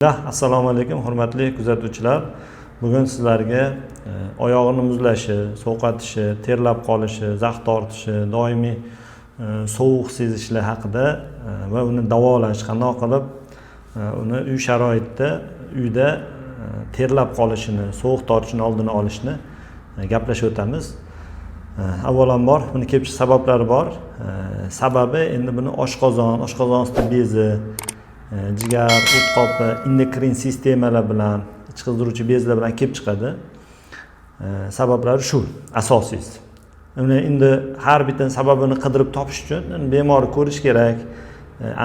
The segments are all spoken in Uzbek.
Assalomu alaykum hurmatli kuzatuvchilar. Bugun sizlarga oyog'ini muzlashi, sovqatishi, terlab qolishi, zax tortishi, doimiy sovuq sezishlar haqida va uni davolash, qanday qilib uni uy sharoitida uyda terlab qolishini, sovuq tortishini oldini olishni gaplashib o'tamiz. Avvalambor buni kelib chiqish sabablari bor. Sababi endi buni oshqozon ostida bezi, jigar, o't qopi, endokrin sistemalar bilan, ich qizdiruvchi bezlar bilan kelib chiqadi. Sabablari shu, asosiysi. Endi har bitta sababini qidirib topish uchun bemorni ko'rish kerak.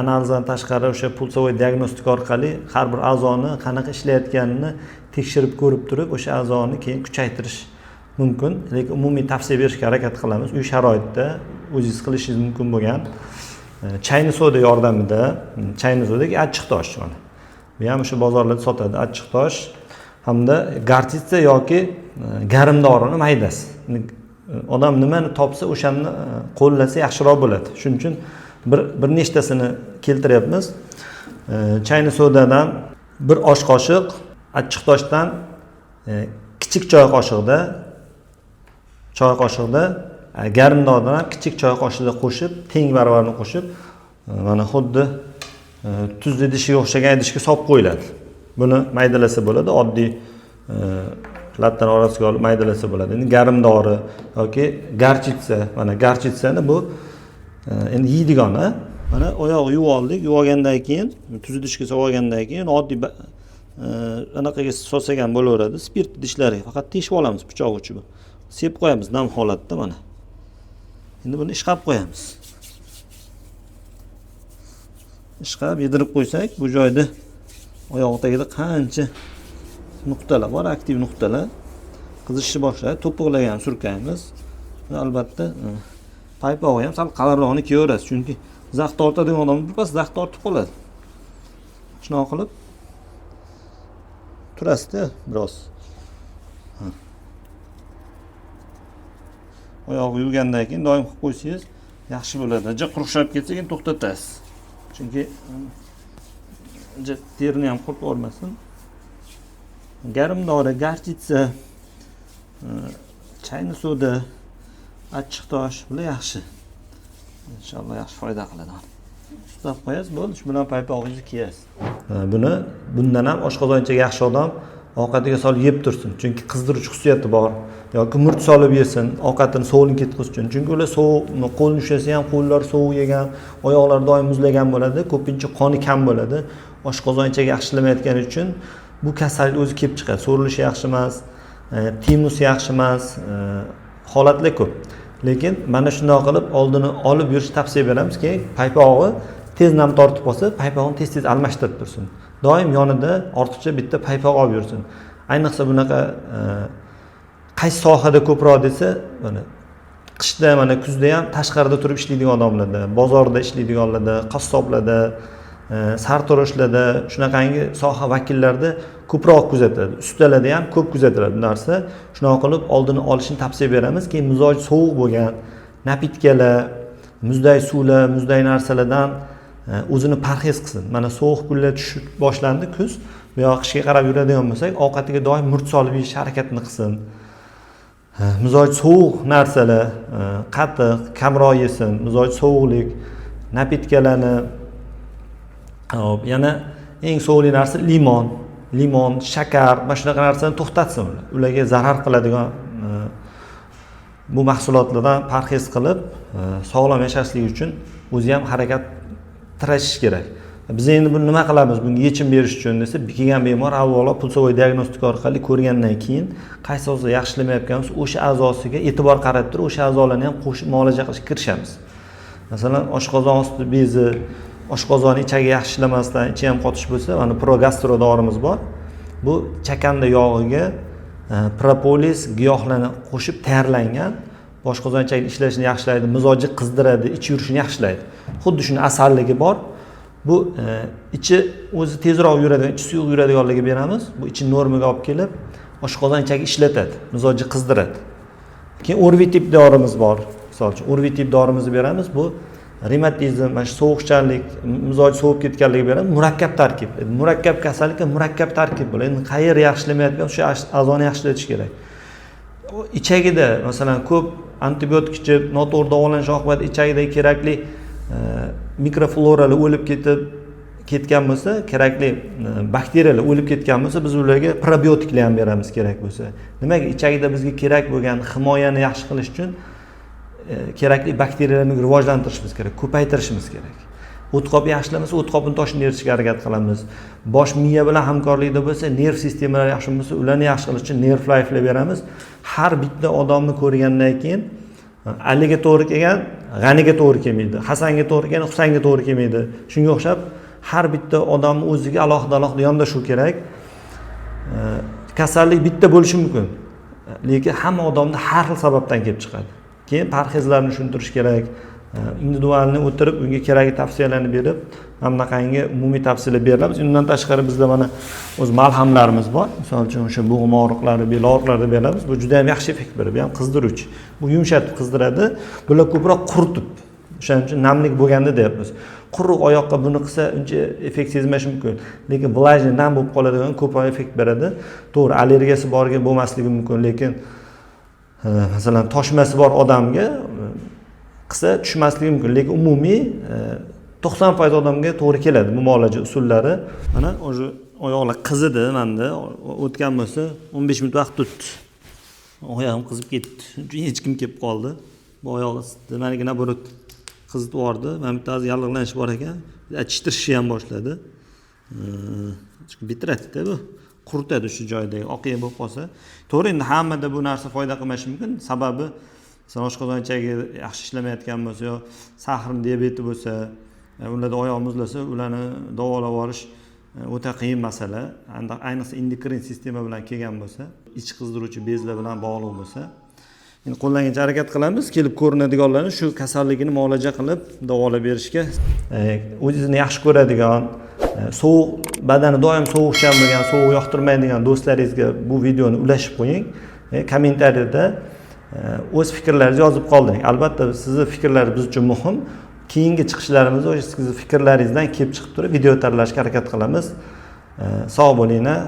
Analizdan tashqari o'sha pulsovoy diagnostika orqali har bir a'zoni qanaqa ishlayotganini tekshirib ko'rib turib, o'sha a'zoni keyin kuchaytirish mumkin. Lekin umumiy tavsiya berishga harakat qilamiz. Uy sharoitida o'zingiz qilishingiz mumkin bo'lgan chayni soda yordamida, chayni sodagi achchiq tosh mana. Bu ham o'sha bozorlarda sotadi achchiq tosh hamda gartitsa yoki garimdorini maydasi. Odam nimani topsa o'shanni qo'llasa yaxshiroq bo'ladi. Shuning uchun bir nechtasini keltiryapmiz. Chayni sodadan bir osh qoshiq, achchiq toshdan kichik choy qoshiqda garimdordan ham kichik choy qoshiqda qo'shib, teng barobarini qo'shib, mana xuddi tuz idishiga o'xshagan idishga solib qo'yiladi. Buni maydalasa bo'ladi, oddiy lattan orasiga olib maydalasa bo'ladi. Endi garimdori yoki garchitsa, mana garchitsani bu endi yeydigani, mana oyog'i yuvib oldik, yuvgandan keyin tuz idishga solib olgandan keyin oddiy anaqaga solsak ham bo'laveradi. Spirt idishlariga faqat teshib olamiz pichoq uchi bu. Sepib qo'yamiz nam holatda mana. Endi buni ishqab qo'yamiz. Ishqab yedirib qo'ysak, bu joyda oyoq tagida qancha nuqtalar bor, aktiv nuqtalar qizishni boshlaydi. To'piqlarga ham surkaymiz. Va albatta paypog'i ham sal qalinroqni kiyaverasiz, chunki zax tortadigan odam birpas zax tortib qoladi. Shunaqa qilib turasizda biroz. Oyog'i yuvgandan keyin doim qilib qo'ysangiz yaxshi bo'ladi. Jiq quruqshab ketsa keyin to'xtatasiz. Chunki terini ham qurib olmasin. Garimdori, garchitsa, chayni soda, achchiq tosh bular yaxshi. Inshaalloh yaxshi foyda qiladi. Ustab qo'yasiz, bo'ldi, shu bilan paypog'ingizni kiyasiz. Bundan ham oshqozonchaga yaxshi odam ovqatiga solib yeb tursin. Chunki qizdiruvchi xususiyati bor. Yoki murch solib yesin, ovqatini sovuqni ketkizish uchun. Chunki ular sovuqni qo'lni ushlasa ham qo'llar sovuq yegan, oyoqlar doim muzlagan bo'ladi, ko'pincha qoni kam bo'ladi. Oshqozonchaga yaxshilamayotgani uchun bu kasallik o'zi kelib chiqadi. So'rilishi yaxshi emas, timus yaxshi emas, holatlar ko'p. Lekin mana shunday qilib oldini olib yurish tavsiya beramizki, paypog'i tez nam tortib qolsa, paypog'ini tez almashtirib tursin. Doim yonida ortiqcha bitta paypoq olib yursin. Ayniqsa bunaqa qaysi sohada ko'proq desa, mana qishda, mana kuzda ham tashqarida turib ishlaydigan odamlarda, bozorda ishlaydiganlarda, qassoblarda, sartaroshlarda, shunaqangi soha vakillarida ko'proq kuzatiladi. Ustalarda ham ko'p kuzatiladi bu narsa. Shunaqa qilib oldini olishni tavsiya beramiz. Keyin mizoji sovuq bo'lgan napitkalar, muzday suvlar, muzday narsalardan o'zini parhez qilsin. Mana sovuq kunlar tushib boshlandi kuz, bu yoq qishga qarab yuradigan bo'lsak, ovqatiga doim murch solib yeyish harakatini qilsin. Mizoj sovuq narsalar, qatiq, kamroq yesin, mizoj sovuqlik, napitkalarni, yana eng sovuqli narsa limon, shakar, mana shunaqa narsani to'xtatsin ular. Ularga zarar qiladigan bu mahsulotlardan parhez qilib, sog'lom yashashligi uchun o'zi ham harakat tirashish kerak. Biz endi buni nima qilamiz? Bunga yechim berish uchun desa, kelgan bemor avvalo pulsovoy diagnostika orqali ko'rgandan keyin qaysi a'zo yaxshilamayotganimiz, o'sha a'zosiga e'tibor qaratib turib, o'sha a'zolarni ham qo'shib muolaja qilishga kirishamiz. Masalan, oshqozon osti bezi, oshqozon ichagi yaxshi ishlamasdan, ichi ham qotish bo'lsa, mana progastro dorimiz bor. Bu chakanda yog'iga propolis giyohlarni qo'shib tayyorlangan, oshqozon ichagi ishlashini yaxshilaydi, mizoji qizdiradi, ich yurishini yaxshilaydi. Xuddi shuni asalligi bor. Bu ichi o'zi tezroq yuradigan, ichi suyuq yuradiganligiga beramiz. Bu ichi normaga olib kelib, oshqozon ichagi ishlatadi, mizoji qizdiradi. Keyin Orvitip dorimiz bor. Misol uchun Orvitip dorimizni beramiz. Bu revmatizm, mana shu sovuqchanlik, mizoj sovib ketganligi bilan murakkab tarkib. Murakkab kasallikka murakkab tarkib bo'ladi. Endi qayerda yaxshilamayotgan o'sha a'zoni yaxshilatish kerak. Ichagida masalan ko'p antibiotik ichib, noto'g'ri davolanish oqibatida ichagidagi kerakli mikrofloralar o'lib ketgan bo'lsa, kerakli bakteriyalar o'lib ketgan bo'lsa, biz ularga probiotiklar ham beramiz kerak bo'lsa. Nimaga? Ichagida bizga kerak bo'lgan himoyani yaxshi qilish uchun kerakli bakteriyalarni rivojlantirishimiz kerak, ko'paytirishimiz kerak. O'tqop yaxshilamasa, o'tqopni toshini eritishga harakat qilamiz. Bosh miya bilan hamkorlikda bo'lsa, nerv sistemalari yaxshi bo'lsa, ularni yaxshi qilish uchun nerv life'lar beramiz. Har bitta odamni ko'rgandan keyin Aliga to'g'ri kelgan, G'aniga to'g'ri kelmaydi. Hasanga to'g'ri kelgan, Husanga to'g'ri kelmaydi. Shunga o'xshab har bitta odamni o'ziga alohida yondashuv kerak. Kasallik bitta bo'lishi mumkin, lekin hamma odamda har xil sababdan kelib chiqadi. Keyin parhezlarni tushuntirish kerak. Individualni o'tirib, unga kerakli tavsiyalarni berib, hamnaqangi umumiy tavsiyalar beriladi. Undan tashqari bizda mana o'z malhamlarimiz bor. Misol uchun o'sha bo'g'im og'riqlari, bel og'riqlarida beramiz. Bu juda ham yaxshi effekt beradi. Bu ham qizdiruvchi. Bu yumshatib qizdiradi. Bular ko'proq quritib. O'shaning uchun namlik bo'lganda deyapmiz. Quruq oyoqqa buni qilsa uncha effekt sezmash mumkin. Lekin vlajniy nam bo'lib qoladigan ko'proq effekt beradi. To'g'ri, allergiyasi borga bo'lmasligi mumkin, lekin masalan toshmasi bor odamga qilsa tushmasligi mumkin, lekin umumiy 90% odamga to'g'ri keladi bu muolaja usullari. Mana o'sha oyoqlar qizidi menda, o'tgan bo'lsa 15 minut vaqt o'tdi. Oyog'im qizib ketdi. Chunki hech kim kelib qoldi. Bu oyoq nimaligina naborot qizib yubordi. Mana bittasi yallig'lanish bor ekan, achishtirishni ham boshladi. Bitiradi-da bu. Quritadi shu joydagi oqiya bo'lib qolsa. To'g'ri, endi hammada bu narsa foyda qilmashi mumkin. Sababi oshqozon ichagi yaxshi ishlamayotgan bo'lsa, yo sahrni diabeti bo'lsa, ularda oyoq muzlasa, ularni davolab olish o'ta qiyin masala. Ayniqsa endokrin sistema bilan kelgan bo'lsa, ich qizdiruvchi bezlar bilan bog'liq bo'lsa, endi qo'llangancha harakat qilamiz, kelib ko'rinadiganlarni shu kasalligini muolaja qilib davolab berishga. O'zini yaxshi ko'radigan, sovuq badani doim sovuqchan bo'lgan, sovuq yoqtirmaydigan do'stlaringizga bu videoni ulashib qo'ying. Kommentariyada o'z fikrlaringizni yozib qoldiring. Albatta sizning fikrlaringiz biz uchun muhim. Keyingi chiqishlarimizda o'sha sizning fikrlaringizdan kelib chiqib turib video tayyorlashga harakat qilamiz. Sog' bo'linglar.